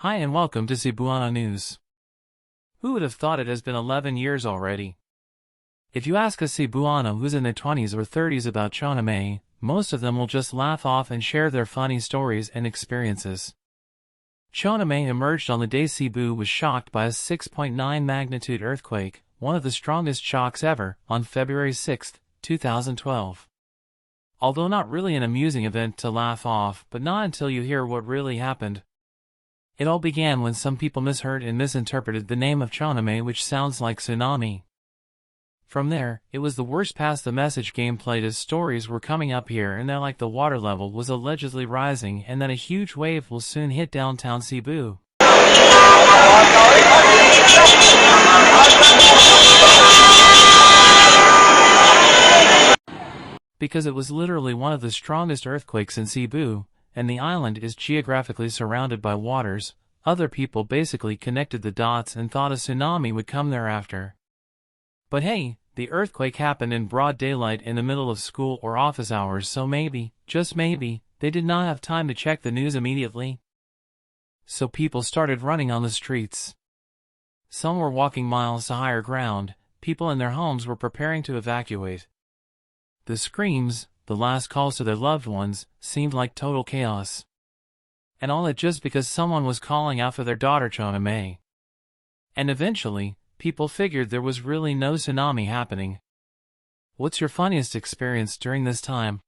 Hi and welcome to Cebu'S News. Who would have thought it has been 11 years already? If you ask a Cebuano who's in their 20s or 30s about Tsunami, most of them will just laugh off and share their funny stories and experiences. Tsunami emerged on the day Cebu was shocked by a 6.9 magnitude earthquake, one of the strongest shocks ever, on February 6, 2012. Although not really an amusing event to laugh off, but not until you hear what really happened. It all began when some people misheard and misinterpreted the name of Tsunami, which sounds like tsunami. From there, it was the worst past the message game played as stories were coming up here and there like the water level was allegedly rising and that a huge wave will soon hit downtown Cebu. Because it was literally one of the strongest earthquakes in Cebu, and the island is geographically surrounded by waters, other people basically connected the dots and thought a tsunami would come thereafter. But hey, the earthquake happened in broad daylight in the middle of school or office hours, so maybe, just maybe, they did not have time to check the news immediately. So people started running on the streets. Some were walking miles to higher ground, people in their homes were preparing to evacuate. The screams, the last calls to their loved ones, seemed like total chaos. And all that just because someone was calling out for their daughter Chona. And eventually, people figured there was really no tsunami happening. What's your funniest experience during this time?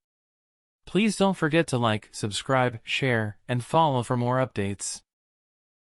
Please don't forget to like, subscribe, share, and follow for more updates.